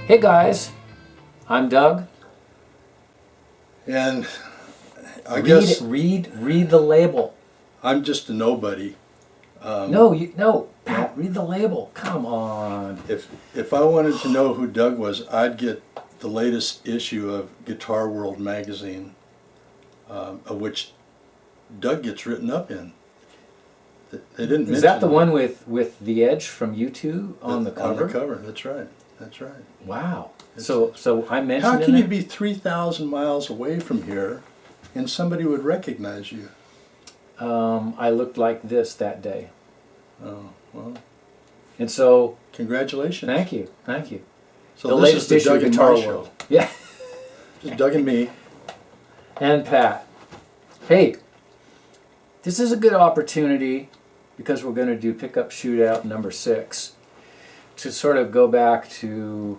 Hey guys, I'm Doug. And I read guess read the label. I'm just a nobody. No, Pat, read the label. Come on. If I wanted to know who Doug was, I'd get the latest issue of Guitar World magazine, of which Doug gets written up in. They didn't mention Is that the one with the Edge from U2 on the cover? On the cover, that's right. That's right. Wow. So I mentioned. How can you be 3,000 miles away from here, and somebody would recognize you? I looked like this that day. Oh well. And so. Congratulations. Thank you. So the this latest is the issue of Doug and Guitar Mark World. show. Yeah. Just Doug and me. And Pat. Hey, this is a good opportunity because we're going to do Pickup Shootout number 6 to sort of go back to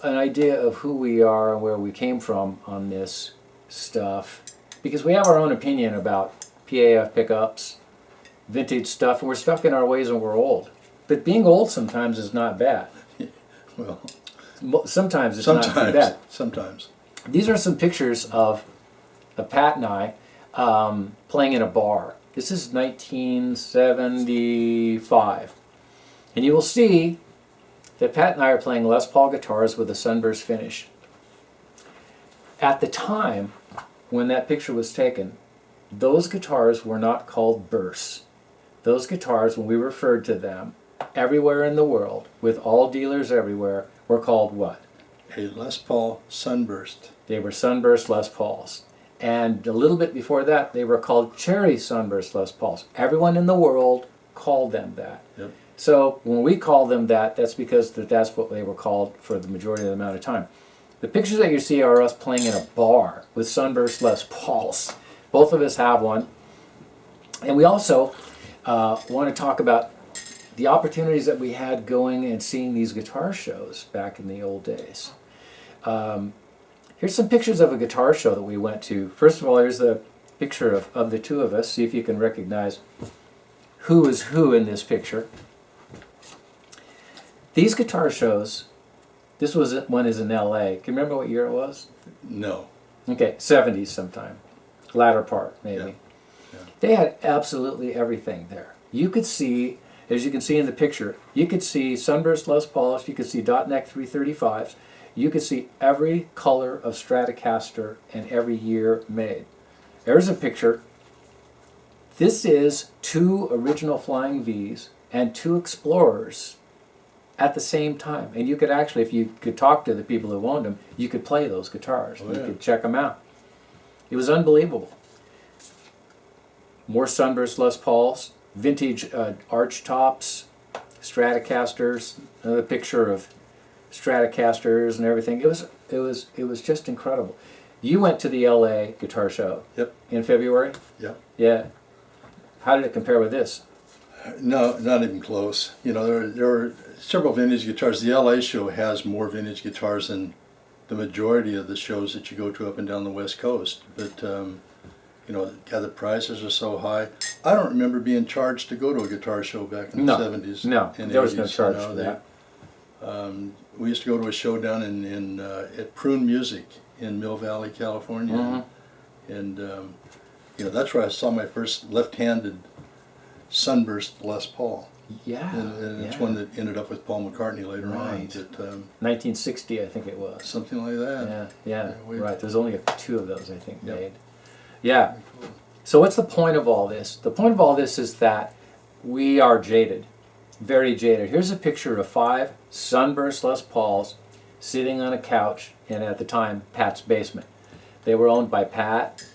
an idea of who we are and where we came from on this stuff, because we have our own opinion about PAF pickups, vintage stuff, and we're stuck in our ways and we're old. But being old sometimes is not bad. Well, sometimes it's not too bad. Sometimes. These are some pictures of Pat and I playing in a bar. This is 1975. And you will see that Pat and I are playing Les Paul guitars with a Sunburst finish. At the time when that picture was taken, those guitars were not called bursts. Those guitars, when we referred to them everywhere in the world, with all dealers everywhere, were called what? A Les Paul Sunburst. They were Sunburst Les Pauls. And a little bit before that, they were called Cherry Sunburst Les Pauls. Everyone in the world called them that. Yep. So when we call them that, that's because that's what they were called for the majority of the amount of time. The pictures that you see are us playing in a bar with Sunburst Les Pauls. Both of us have one. And we also want to talk about the opportunities that we had going and seeing these guitar shows back in the old days. Here's some pictures of a guitar show that we went to. First of all, here's a picture of the two of us. See if you can recognize who is who in this picture. These guitar shows, this one is in LA. Can you remember what year it was? No. Okay, 70s sometime. Latter part, maybe. Yeah. Yeah. They had absolutely everything there. You could see, as you can see in the picture, you could see Sunburst Les Pauls, you could see dot neck 335s, you could see every color of Stratocaster and every year made. There's a picture. This is 2 original Flying V's and 2 Explorers at the same time. And you could actually, if you could talk to the people who owned them, you could play those guitars. Oh, you yeah. could check them out. It was unbelievable. More Sunburst Les Pauls, vintage arch tops, Stratocasters, another picture of Stratocasters and everything. It was just incredible. You went to the LA guitar show. Yep. In February? Yep. Yeah. How did it compare with this? No, not even close. You know, there are several vintage guitars. The LA show has more vintage guitars than the majority of the shows that you go to up and down the West Coast. But, you know, God, the prices are so high. I don't remember being charged to go to a guitar show back in the 70s. No, and there was 80s, no charge for that. We used to go to a show down at Prune Music in Mill Valley, California. Mm-hmm. And you know, that's where I saw my first left-handed Sunburst Les Paul. Yeah. And it's one that ended up with Paul McCartney later on. But, 1960, I think it was. something like that. Yeah, Yeah, right. There's only 2 of those, I think, Yep. made. Yeah. So what's the point of all this? The point of all this is that we are jaded, very jaded. Here's a picture of 5 Sunburst Les Pauls sitting on a couch in, at the time, Pat's basement. They were owned by Pat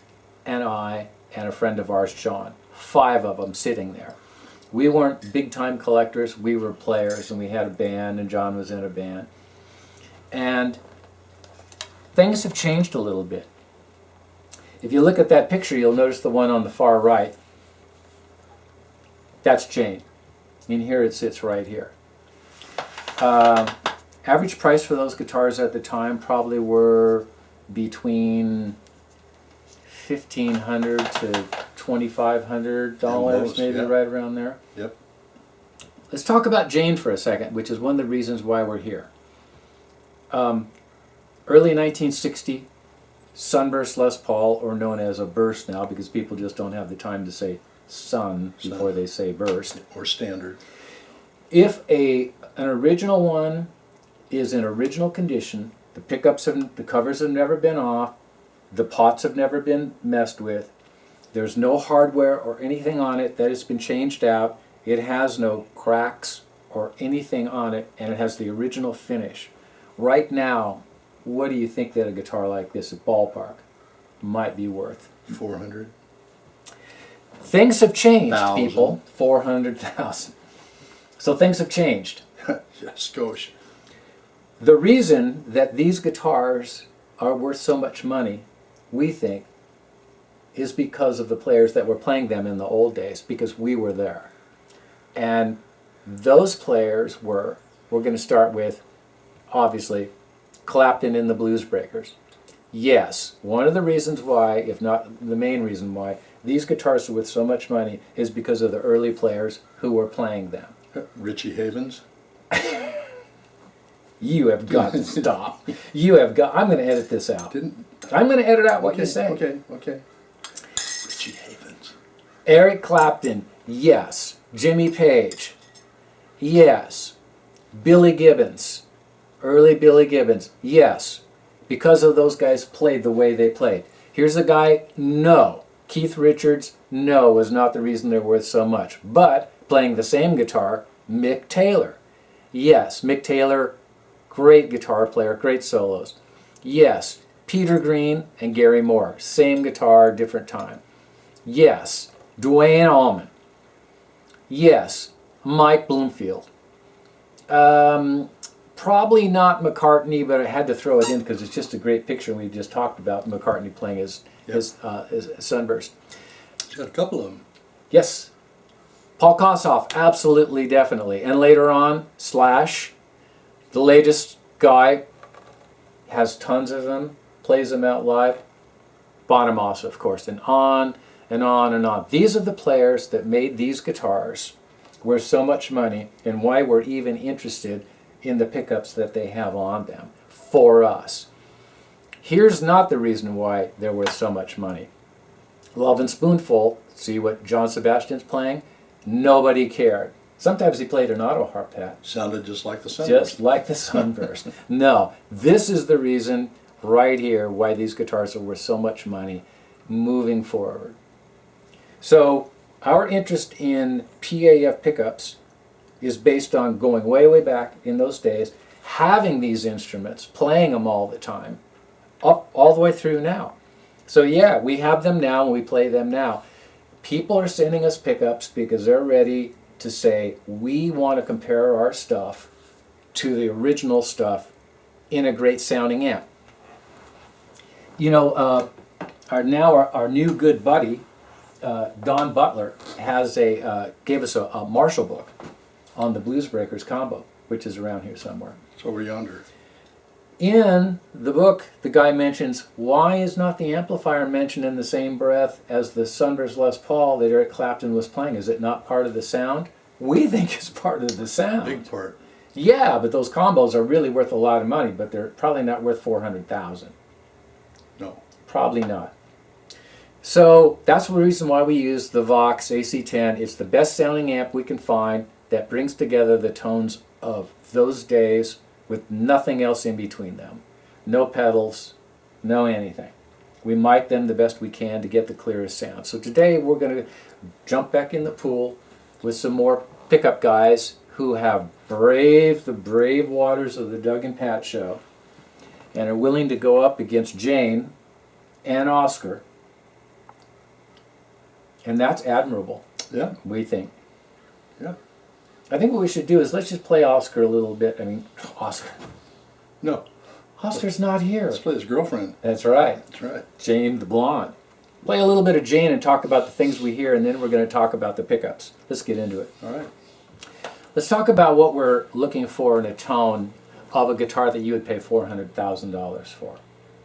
and I and a friend of ours, John. 5 of them sitting there. We weren't big-time collectors. We were players, and we had a band, and John was in a band. And things have changed a little bit. If you look at that picture, you'll notice the one on the far right. That's Jayne. And here it sits right here. Average price for those guitars at the time probably were between $1,500 to $2,500, maybe, yeah. right around there. Yep. Let's talk about Jayne for a second, which is one of the reasons why we're here. Early 1960 Sunburst Les Paul, or known as a burst now because people just don't have the time to say sun before they say burst. Or standard. If an original one is in original condition, the pickups have, the covers have never been off, the pots have never been messed with, there's no hardware or anything on it that has been changed out, it has no cracks or anything on it, and it has the original finish. Right now, what do you think that a guitar like this at ballpark might be worth? 400. Things have changed, 1,000. people. 400,000. So things have changed. Yes, gosh. The reason that these guitars are worth so much money, we think, is because of the players that were playing them in the old days, because we were there. And those players we're going to start with, obviously, Clapton and the Blues Breakers. Yes, one of the reasons why, if not the main reason why, these guitars are worth so much money is because of the early players who were playing them. Richie Havens. You have got to stop. You have got. I'm going to edit this out. I'm going to edit out what you say. Okay. Richie Havens. Eric Clapton, yes. Jimmy Page, yes. Billy Gibbons, early Billy Gibbons, yes. Because of those guys played the way they played. Here's a guy, no. Keith Richards, no, was not the reason they're worth so much. But playing the same guitar, Mick Taylor. Yes, Mick Taylor, great guitar player, great solos. Yes, Peter Green and Gary Moore, same guitar, different time. Yes, Duane Allman. Yes, Mike Bloomfield. Probably not McCartney, but I had to throw it in because it's just a great picture. We just talked about McCartney playing his Sunburst. He's got a couple of them. Yes. Paul Kossoff, absolutely, definitely. And later on, Slash, the latest guy, has tons of them, plays them out live. Bonamassa, of course, and on and on and on. These are the players that made these guitars worth so much money, and why we're even interested in the pickups that they have on them for us. Here's not the reason why they're worth so much money. Love and Spoonful, see what John Sebastian's playing? Nobody cared. Sometimes he played an auto harp pat. Sounded just like the Sunburst. Just like the Sunburst. No, this is the reason right here why these guitars are worth so much money moving forward. So our interest in PAF pickups is based on going way, way back in those days, having these instruments, playing them all the time, up all the way through now. So yeah, we have them now and we play them now. People are sending us pickups because they're ready to say, we want to compare our stuff to the original stuff in a great sounding amp. You know, our new good buddy, Don Butler, gave us a Marshall book on the Blues Breakers combo, which is around here somewhere. It's over yonder. In the book, the guy mentions, why is not the amplifier mentioned in the same breath as the Sunburst Les Paul that Eric Clapton was playing? Is it not part of the sound? We think it's part of the sound. Big part. Yeah, but those combos are really worth a lot of money, but they're probably not worth $400,000. No. Probably not. So that's the reason why we use the Vox AC10. It's the best sounding amp we can find that brings together the tones of those days with nothing else in between them. No pedals, no anything. We mic them the best we can to get the clearest sound. So today we're going to jump back in the pool with some more pickup guys who have braved the brave waters of the Doug and Pat show and are willing to go up against Jayne and Oscar. And that's admirable, Yeah. we think. Yeah. I think what we should do is let's just play Oscar a little bit. I mean, Oscar. No. Oscar's not here. Let's play his girlfriend. That's right. That's right. Jayne the blonde. Play a little bit of Jayne and talk about the things we hear, and then we're going to talk about the pickups. Let's get into it. All right. Let's talk about what we're looking for in a tone of a guitar that you would pay $400,000 for.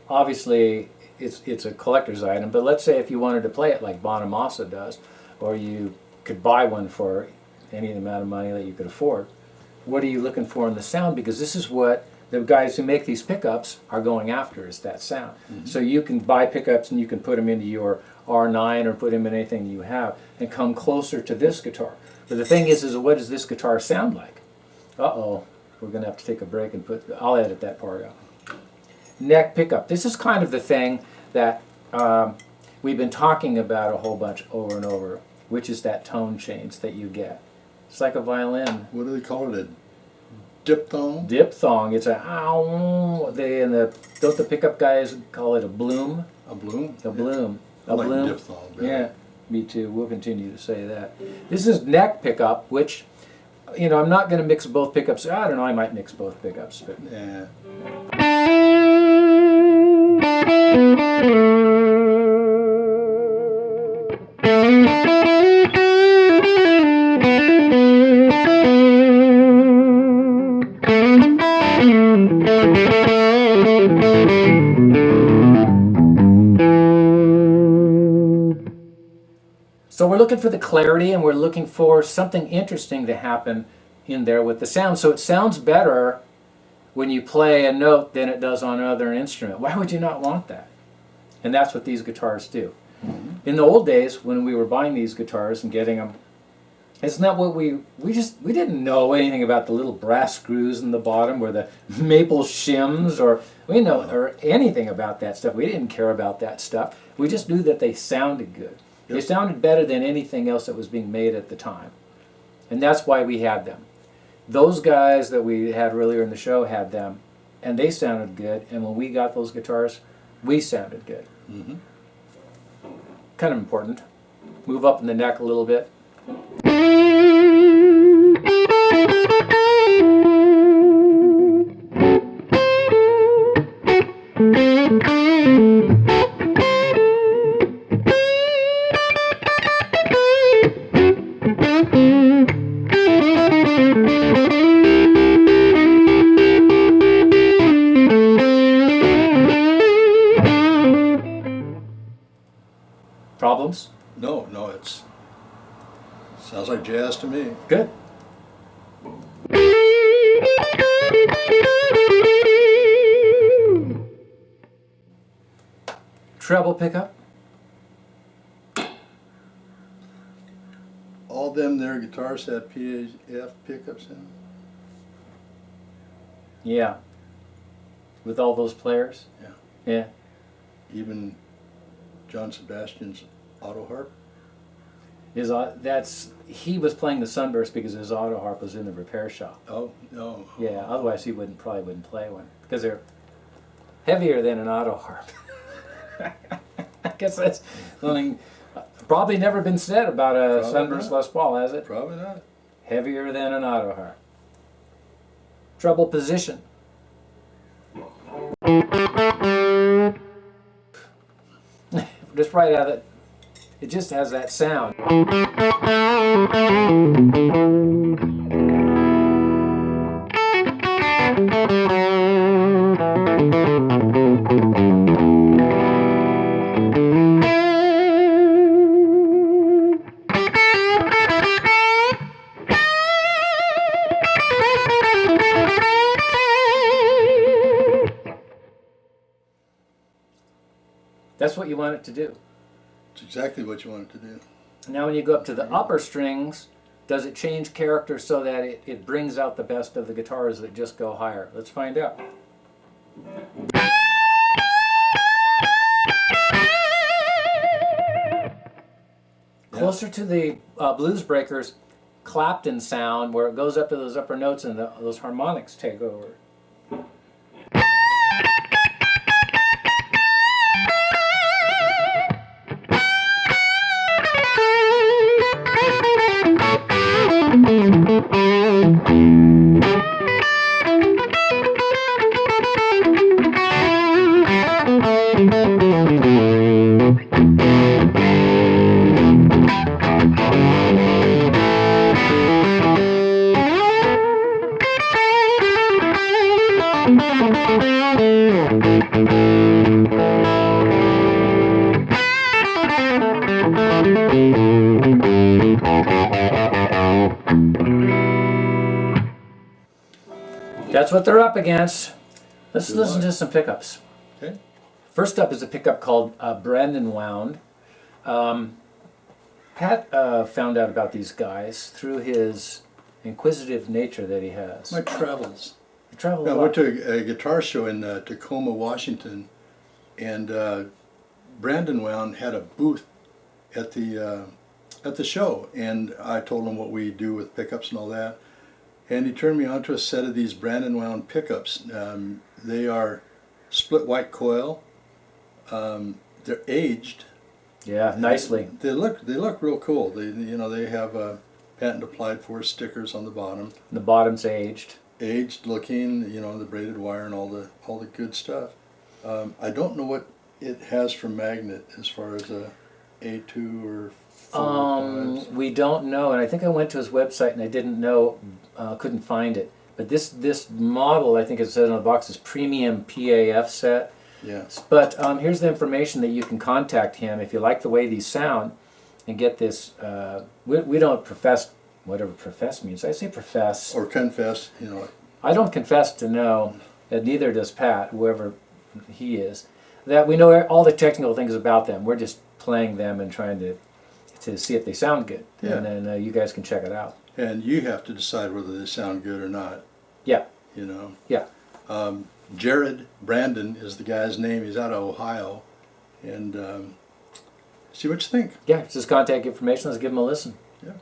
Obviously, it's a collector's item, but let's say if you wanted to play it like Bonamassa does, or you could buy one for any amount of money that you could afford, what are you looking for in the sound? Because this is what the guys who make these pickups are going after is that sound. So you can buy pickups and you can put them into your R9 or put them in anything you have and come closer to this guitar. But the thing is what does this guitar sound like? Uh-oh, we're going to have to take a break and I'll edit that part out. Neck pickup. This is kind of the thing that we've been talking about a whole bunch over and over, which is that tone change that you get. It's like a violin. What do they call it? A diphthong? Diphthong. It's a ow. Don't the pickup guys call it a bloom? A bloom? A bloom. I like bloom. diphthong better. Yeah, me too. We'll continue to say that. This is neck pickup, which, you know, I'm not going to mix both pickups. I don't know. I might mix both pickups, but Yeah. So we're looking for the clarity, and we're looking for something interesting to happen in there with the sound. So it sounds better when you play a note than it does on another instrument. Why would you not want that? And that's what these guitars do. In the old days, when we were buying these guitars and getting them, it's not what we didn't know anything about the little brass screws in the bottom or the maple shims or anything about that stuff. We didn't care about that stuff. We just knew that they sounded good. They sounded better than anything else that was being made at the time. And that's why we had them. Those guys that we had earlier in the show had them, and they sounded good. And when we got those guitars, we sounded good. Mm-hmm. Kind of important. Move up in the neck a little bit. Problems? No, it's sounds like jazz to me. Good. Treble pickup. All them their guitars have PAF pickups in them. Yeah. With all those players. Yeah. Yeah. Even John Sebastian's auto harp. He was playing the Sunburst because his auto harp was in the repair shop. Oh no. Yeah, otherwise he probably wouldn't play one because they're heavier than an auto harp. I guess that's something probably never been said about a Probably Sunburst not. Les Paul, has it? Probably not. Heavier than an auto harp. Treble position. Just right out of it. It just has that sound. That's what you want it to do. It's exactly what you want it to do. Now when you go up to the upper strings, does it change character so that it brings out the best of the guitars that just go higher? Let's find out. Closer to the Blues Breakers Clapton sound, where it goes up to those upper notes and those harmonics take over. That's what they're up against. Let's Good listen luck. to some pickups. Okay. First up is a pickup called Brandon Wound. Pat found out about these guys through his inquisitive nature that he has. My travels. He traveled I a went lot. to a guitar show in Tacoma, Washington, and Brandon Wound had a booth at the show, and I told him what we do with pickups and all that, and he turned me on to a set of these Brandon Wound pickups. They are split white coil. They're aged. Yeah, nicely. They look real cool. They have patent applied for stickers on the bottom. The bottom's aged. Aged looking, the braided wire and all the good stuff. I don't know what it has for magnet as far as a A2 or 4 or 5. We don't know, and I think I went to his website and I didn't know, couldn't find it. But this model, I think it says on the box, is premium PAF set. Yes. But here's the information that you can contact him if you like the way these sound and get this. We don't profess, whatever profess means. I say profess. Or confess, I don't confess to know, and neither does Pat, whoever he is, that we know all the technical things about them. We're just playing them and trying to see if they sound good. Yeah. And then you guys can check it out. And you have to decide whether they sound good or not. Yeah. Yeah. Jared Brandon is the guy's name. He's out of Ohio. And see what you think. Yeah, it's his contact information. Let's give him a listen. Yeah.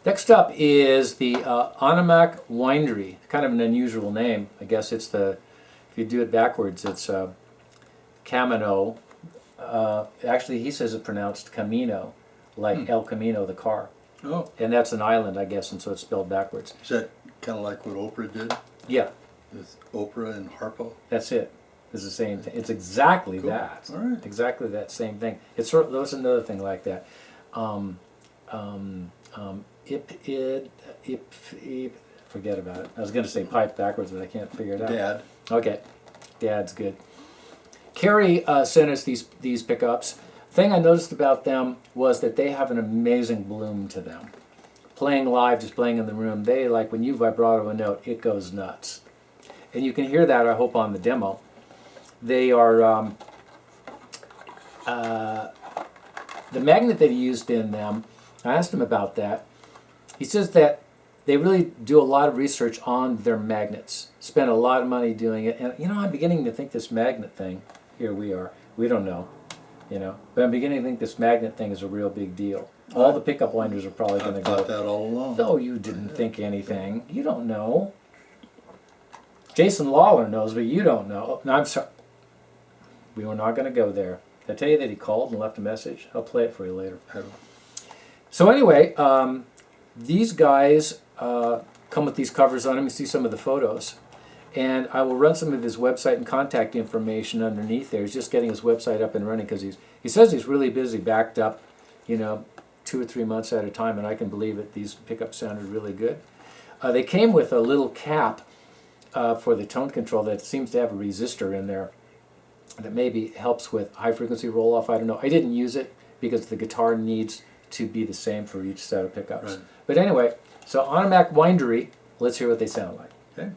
Next up is the Anamak Winery. Kind of an unusual name. I guess it's if you do it backwards, it's Camino. Actually, he says it's pronounced Camino, like El Camino, the car. Oh, And that's an island, I guess, and so it's spelled backwards. is that kind of like what Oprah did Yeah, with Oprah and Harpo? that's it. It's the same thing. It's exactly Cool. that. All right. Exactly that same thing. It's sort of, that's another thing like that. Forget about it. I was going to say pipe backwards, but I can't figure it out. Dad. Okay, Dad's good. Carrie sent us these pickups. Thing I noticed about them was that they have an amazing bloom to them. Playing live, just playing in the room, they, like when you vibrato a note, it goes nuts. And you can hear that, I hope, on the demo. They are, the magnet that he used in them, I asked him about that. He says that they really do a lot of research on their magnets, spend a lot of money doing it. And, you know, I'm beginning to think this magnet thing, here we are, we don't know, you know, but I'm beginning to think this magnet thing is a real big deal. All the pickup winders are probably going to I go. thought that all along. No, you didn't think anything. You don't know. Jason Lawler knows, but you don't know. No, I'm sorry. We were not going to go there. Did I tell you that he called and left a message? I'll play it for you later. So anyway, these guys come with these covers on them. You see some of the photos. And I will run some of his website and contact information underneath there. He's just getting his website up and running because he says he's really busy, backed up, you know, 2 or 3 months at a time, and I can believe it. These pickups sounded really good. They came with a little cap for the tone control that seems to have a resistor in there that maybe helps with high frequency roll off. I don't know. I didn't use it because the guitar needs to be the same for each set of pickups. Right. But anyway, so Automac Windery, let's hear what they sound like. Okay.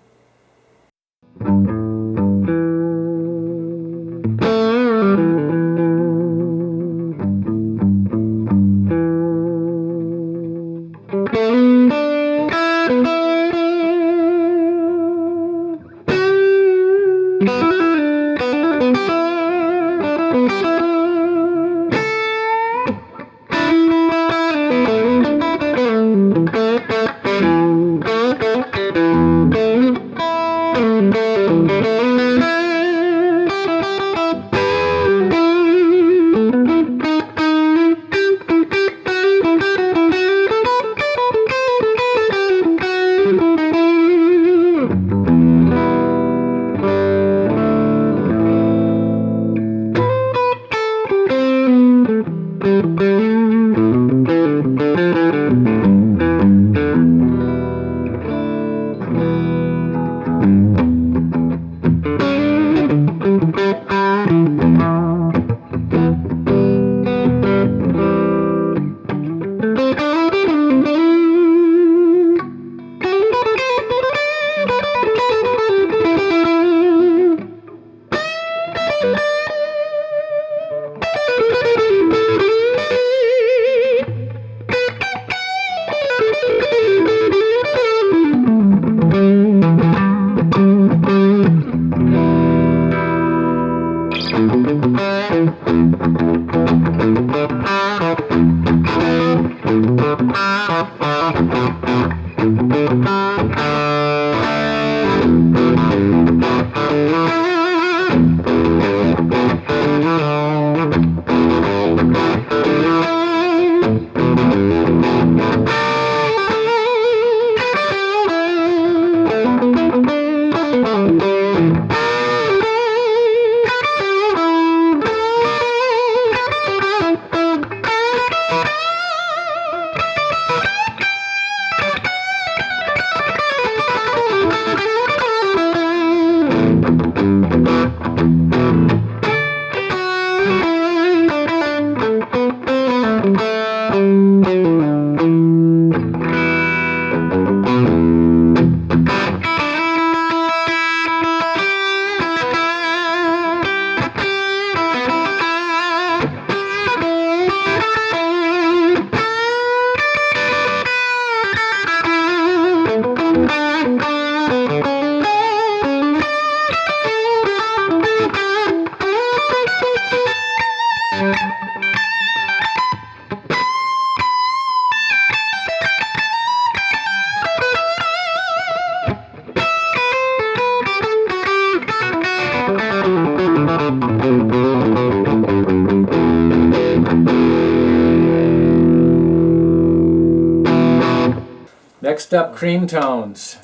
Next up, Cream Tones.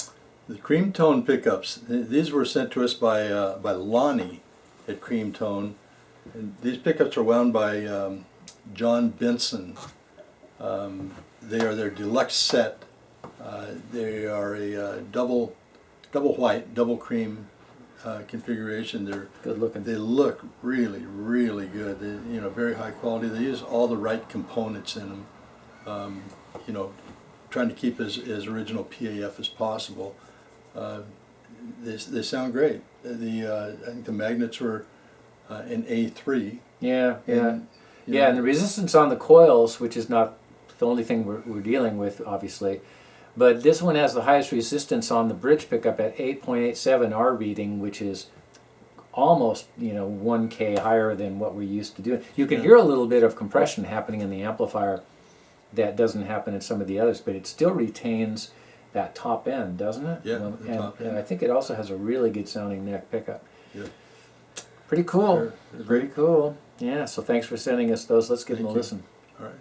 The cream tone pickups. These were sent to us by Lonnie at cream tone. And these pickups are wound by John Benson. They are their deluxe set. They are a double white, double cream configuration. They're Good looking. They look really, really good. They, you know, very high quality. They use all the right components in them. You know, trying to keep as original PAF as possible. They sound great. I think the magnets were an A3. Yeah, yeah. And, Yeah, and the resistance on the coils, which is not the only thing we're dealing with, obviously, but this one has the highest resistance on the bridge pickup at 8.87 R reading, which is almost, you know, 1K higher than what we're used to doing. You can hear a little bit of compression happening in the amplifier that doesn't happen in some of the others, but it still retains that top end, doesn't it? Yeah, the top end. And I think it also has a really good sounding neck pickup. Yeah. Pretty cool. Sure. Pretty cool. Yeah, so thanks for sending us those. Let's give them a Thank you. listen. All right.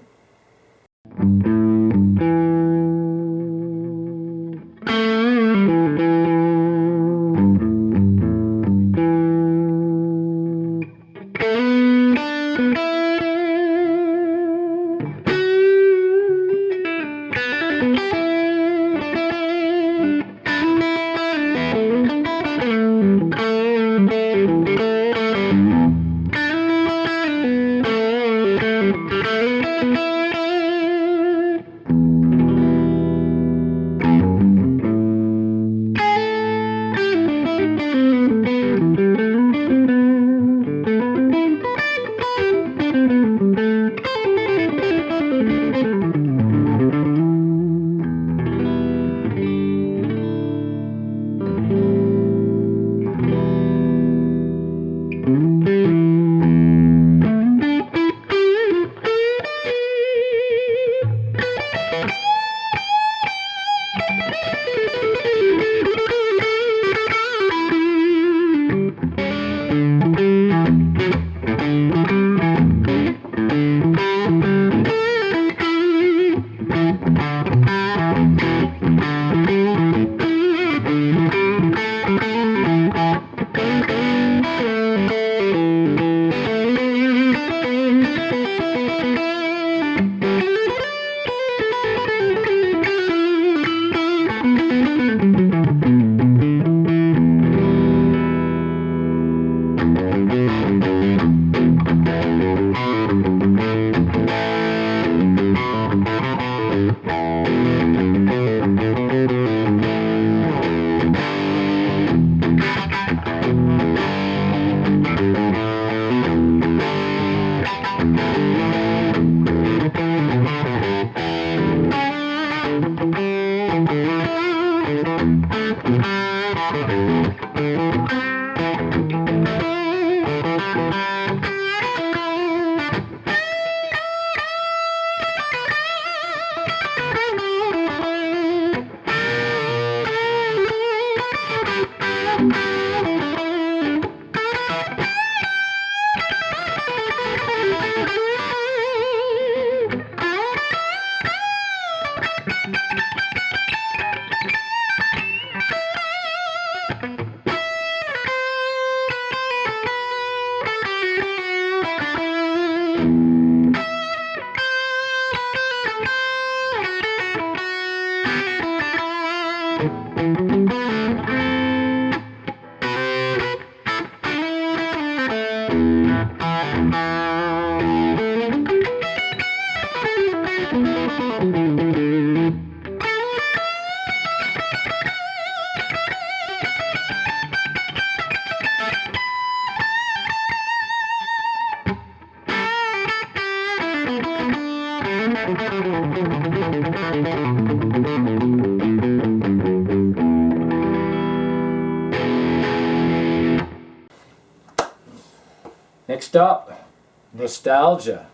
Next up, Nostalgia.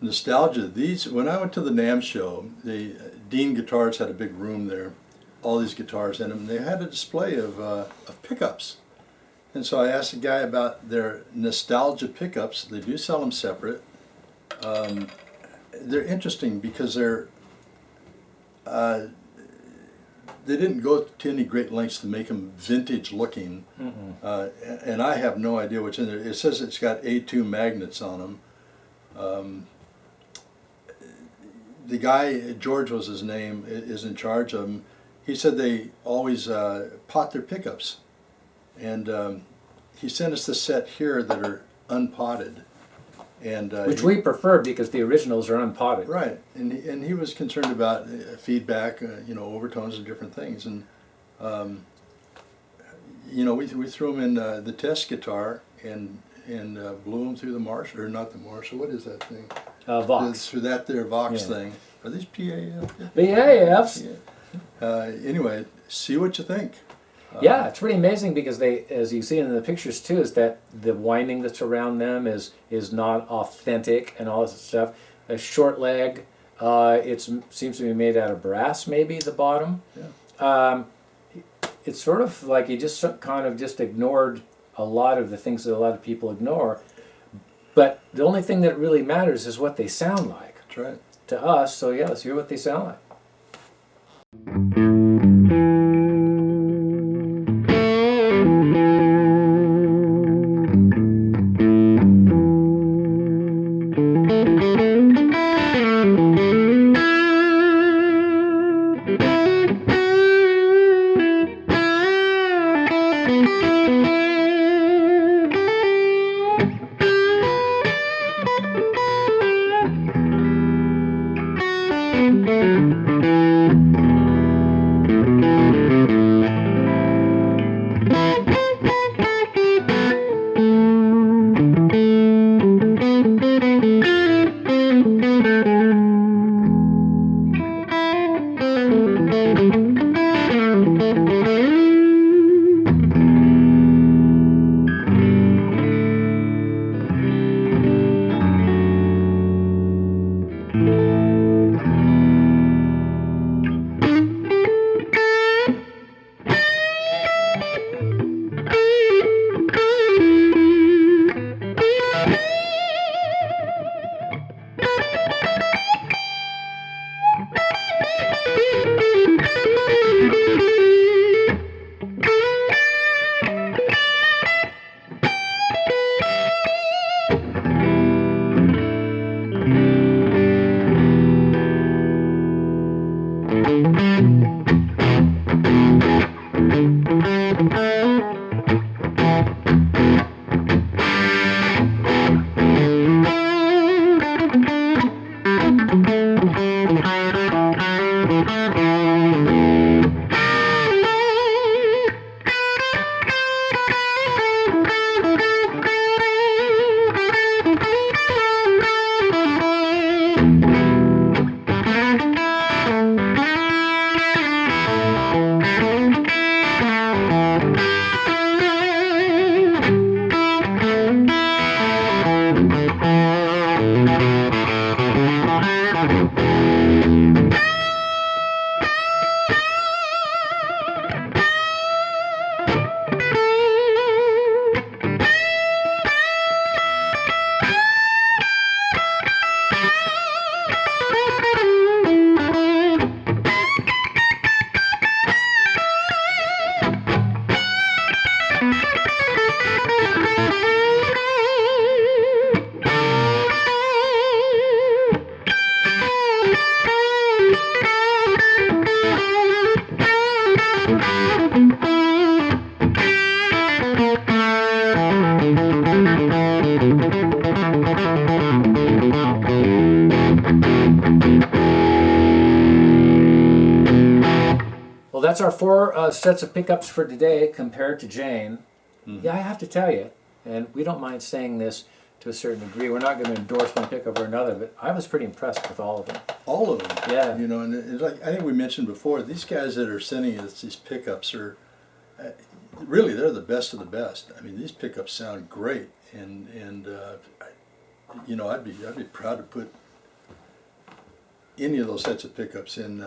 Nostalgia. These, when I went to the NAMM show, the Dean Guitars had a big room there, all these guitars in them. They had a display of pickups, and so I asked the guy about their Nostalgia pickups. They do sell them separate. They're interesting because they're they didn't go to any great lengths to make them vintage looking, and I have no idea what's in there. It says it's got A2 magnets on them. The guy, George was his name, is in charge of them. He said they always pot their pickups, and he sent us this set here that are unpotted. And, which we prefer because the originals are unpotted. Right, and he was concerned about feedback, overtones and different things, and we threw them in the test guitar and blew them through the Marshall, or not the Marshall. What is that thing? Vox. Through that there Vox thing. Are these PAF? PAFs. Anyway, see what you think. Yeah, it's pretty amazing because they, as you see in the pictures too, is that the winding that's around them is not authentic and all this stuff. A short leg, it seems to be made out of brass, maybe the bottom. Yeah. It's sort of like he just kind of just ignored a lot of the things that a lot of people ignore. But the only thing that really matters is what they sound like. That's right. To us, so yeah, let's hear what they sound like. Well, that's our 4 sets of pickups for today compared to Jayne. Yeah, I have to tell you, and we don't mind saying this to a certain degree. We're not going to endorse one pickup or another, but I was pretty impressed with all of them. All of them. Yeah. And it's like I think we mentioned before, these guys that are sending us these pickups are really they're the best of the best. I mean, these pickups sound great, and I'd be proud to put any of those sets of pickups in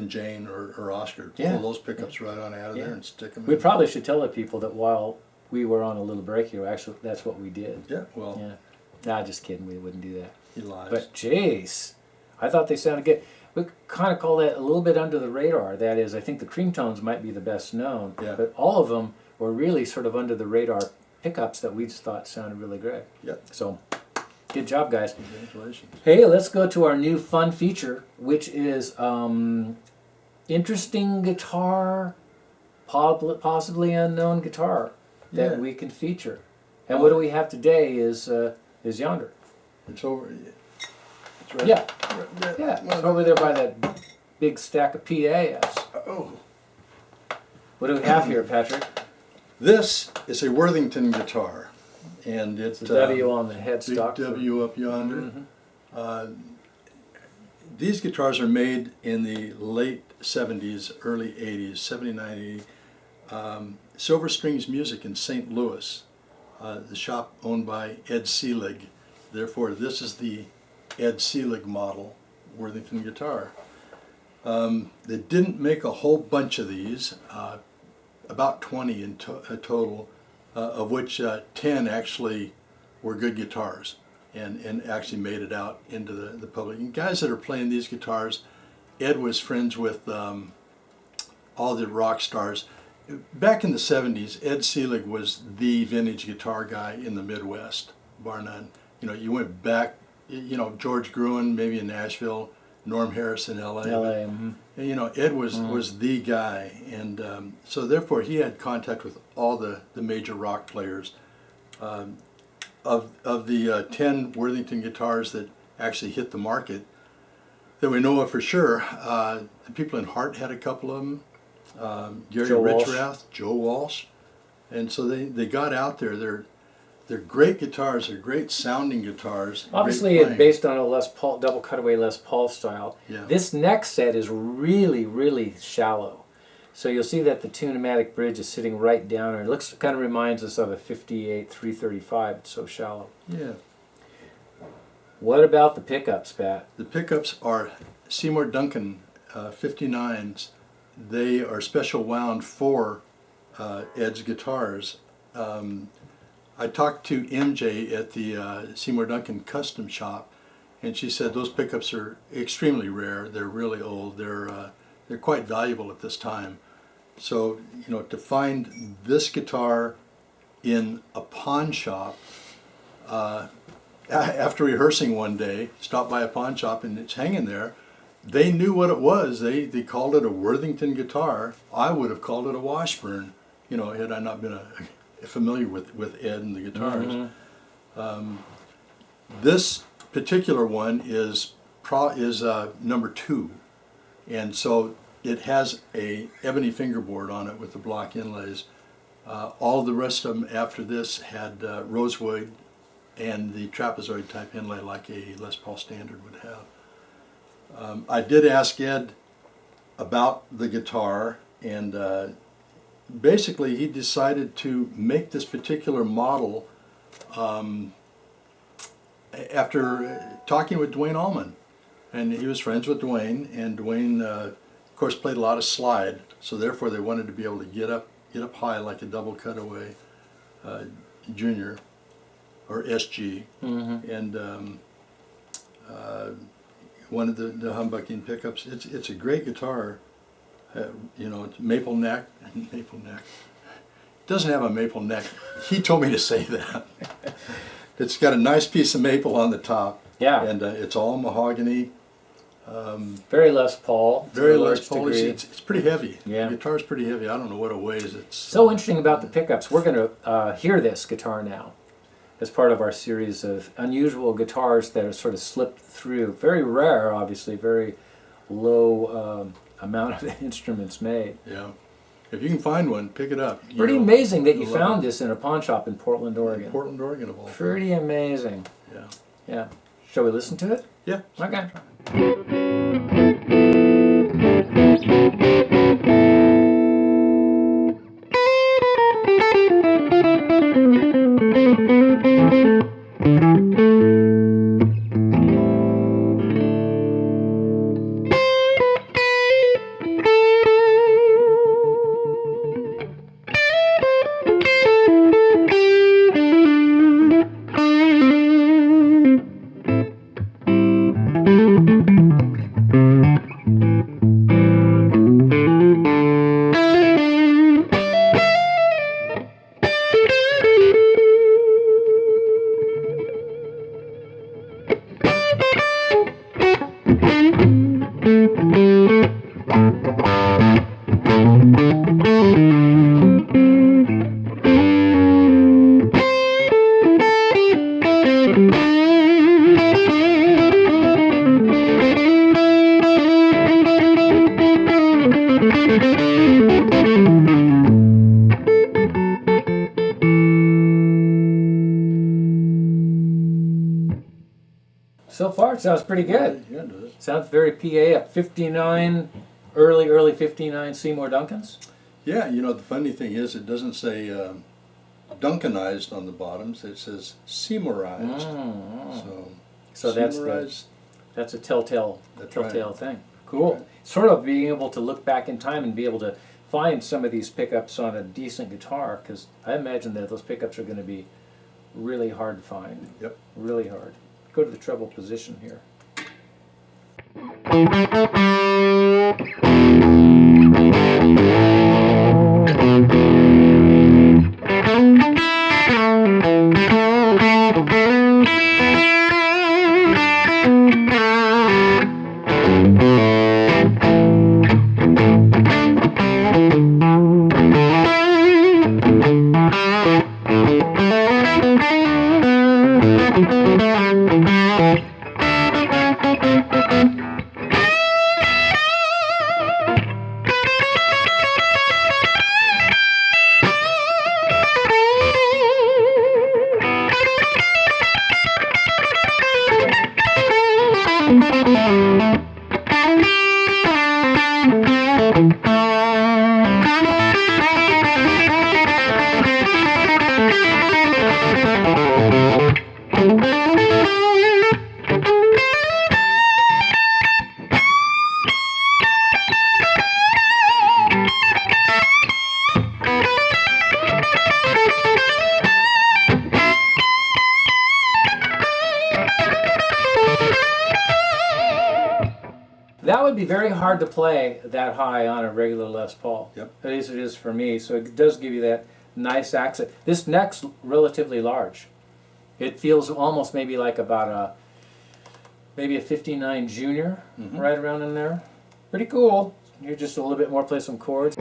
Jayne or Oscar. Yeah. Pull those pickups right on out of there and stick them We in. probably should tell the people that while we were on a little break here, actually, that's what we did. Yeah, well, Yeah. Nah, just kidding. We wouldn't do that. he lies. But jeez, I thought they sounded good. we kind of call that a little bit under the radar. That is, I think the cream tones might be the best known, Yeah. but all of them were really sort of under the radar pickups that we just thought sounded really great. Yep. So, good job, guys. Congratulations. Hey, let's go to our new fun feature, which is interesting guitar, possibly unknown guitar that Yeah. we can feature. And what do we have today is yonder. It's over. It's right. Yeah. Right, Yeah, it's over there by that big stack of PAs. Oh. What do we have here, Patrick? This is a Worthington guitar, and it's The W on the headstock. big W up yonder. Mhm. These guitars are made in the late 70s, early 80s, 79, 80. Silver Strings Music in St. Louis, the shop owned by Ed Seelig. Therefore, this is the Ed Seelig model Worthington guitar. They didn't make a whole bunch of these, about 20 in total, of which 10 actually were good guitars and actually made it out into the public. And guys that are playing these guitars, Ed was friends with all the rock stars. Back in the 70s, Ed Seelig was the vintage guitar guy in the Midwest, bar none. You know, you went back, you know, George Gruen, maybe in Nashville, Norm Harris in LA. You know, Ed was the guy, and so therefore he had contact with all the major rock players. Of the 10 Worthington guitars that actually hit the market, that we know of for sure, the people in Hart had a couple of them, Gary Joe Walsh. Richrath, Joe Walsh, and so they got out there. They're great guitars. They're great sounding guitars. Obviously, great it's playing. based on a Les Paul, double cutaway Les Paul style. Yeah. This next set is really, really shallow. So you'll see that the Tune-o-matic bridge is sitting right down, and it looks kind of reminds us of a 58 335. It's so shallow. Yeah. What about the pickups, Pat? The pickups are Seymour Duncan 59s. They are special wound for Ed's guitars. I talked to MJ at the Seymour Duncan custom shop, and she said those pickups are extremely rare. They're really old. They're quite valuable at this time. So, you know, to find this guitar in a pawn shop, after rehearsing one day, stopped by a pawn shop and it's hanging there. They knew what it was. They called it a Worthington guitar. I would have called it a Washburn, you know, had I not been familiar with Ed and the guitars. This particular one is number 2, and so it has a ebony fingerboard on it with the block inlays. All the rest of them after this had rosewood and the trapezoid type inlay like a Les Paul standard would have. I did ask Ed about the guitar, and basically he decided to make this particular model after talking with Dwayne Allman. And he was friends with Dwayne, and Dwayne of course played a lot of slide, so therefore they wanted to be able to get up high like a double cutaway Junior or SG. And one of the humbucking pickups. It's a great guitar. You know, it's maple neck. Maple neck. It doesn't have a maple neck. He told me to say that. It's got a nice piece of maple on the top. Yeah. And it's all mahogany. Very Les Paul. to Very a Les large Paul. degree. It's pretty heavy. Yeah. The guitar's pretty heavy. I don't know what it weighs. It's So interesting about the pickups. We're going to hear this guitar now as part of our series of unusual guitars that are sort of slipped through. Very rare, obviously, very low amount of instruments made. Yeah. If you can find one, pick it up. Pretty know, amazing that you you'll love found it. this in a pawn shop in Portland, Oregon. Portland, Oregon, of all. Pretty amazing. Yeah. Yeah. Shall we listen to it? Yeah. Okay. So far, it sounds pretty good. Yeah, it does. Sounds very PA, a 59, early 59 Seymour Duncans. Yeah, you know, the funny thing is it doesn't say Duncanized on the bottoms. It says Seymorized. So Seymorized. that's a telltale Right. thing. Cool. Right. Sort of being able to look back in time and be able to find some of these pickups on a decent guitar, because I imagine that those pickups are going to be really hard to find. Yep. Really hard. Go to the treble position here. That would be very hard to play that high on a regular Les Paul. Yep. At least it is for me. So it does give you that nice accent. This neck's relatively large. It feels almost maybe like about maybe a 59 Junior, right around in there. Pretty cool. Here just a little bit more, play some chords.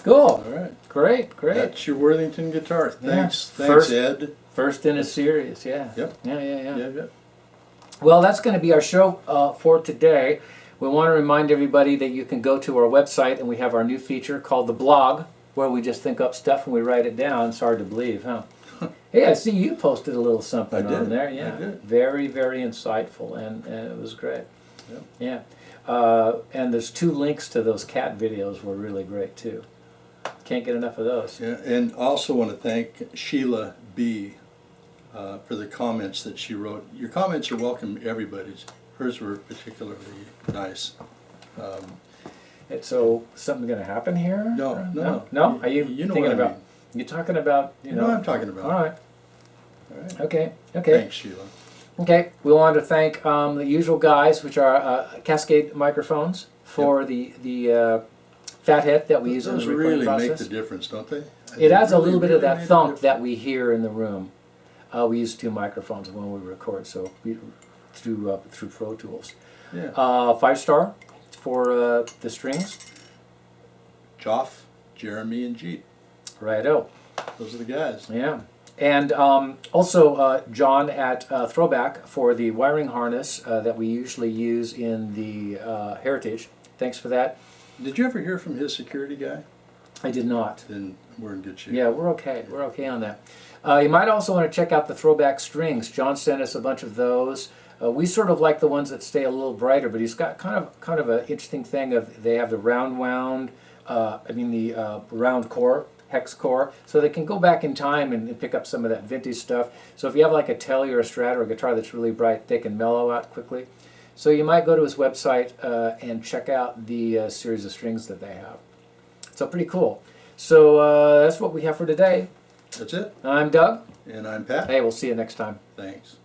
Cool. All right. Great. That's your Worthington guitar. Thanks. Yeah. Thanks, Ed. First in a series, yeah. Yep. Yeah. Yep. Well, that's going to be our show for today. We want to remind everybody that you can go to our website, and we have our new feature called the blog, where we just think up stuff and we write it down. It's hard to believe, huh? Hey, I see you posted a little something I did. on there. Yeah, I did. very insightful, and it was great. Yep. Yeah, and there's 2 links to those cat videos were really great too. Can't get enough of those. Yeah, and also want to thank Sheila B. For the comments that she wrote. Your comments are welcome, everybody's. Hers were particularly nice. So something going to happen here? No. No? Are you You know thinking what I about? mean. You talking about? You know what I'm talking about. All right. All right. Okay. Thanks, Sheila. Okay. We want to thank the usual guys, which are Cascade microphones for the fathead that we use in Those the recording really process. make the difference, don't they? It adds a little bit of really that make thump the that we hear in the room. We use 2 microphones when we record, so through Pro Tools. Yeah. 5-star for the strings. Joff, Jeremy, and Jeet. Righto. Those are the guys. Yeah. And also John at Throwback for the wiring harness that we usually use in the Heritage. Thanks for that. Did you ever hear from his security guy? I did not. Then we're in good shape. Yeah, we're okay. We're okay on that. You might also want to check out the Throwback strings. John sent us a bunch of those. We sort of like the ones that stay a little brighter, but he's got kind of an interesting thing of they have the round core, hex core, so they can go back in time and pick up some of that vintage stuff. So if you have like a Telly or a Strat or a guitar that's really bright, thick, and mellow out quickly. So you might go to his website and check out the series of strings that they have. So pretty cool. So that's what we have for today. That's it. I'm Doug. And I'm Pat. Hey, we'll see you next time. Thanks.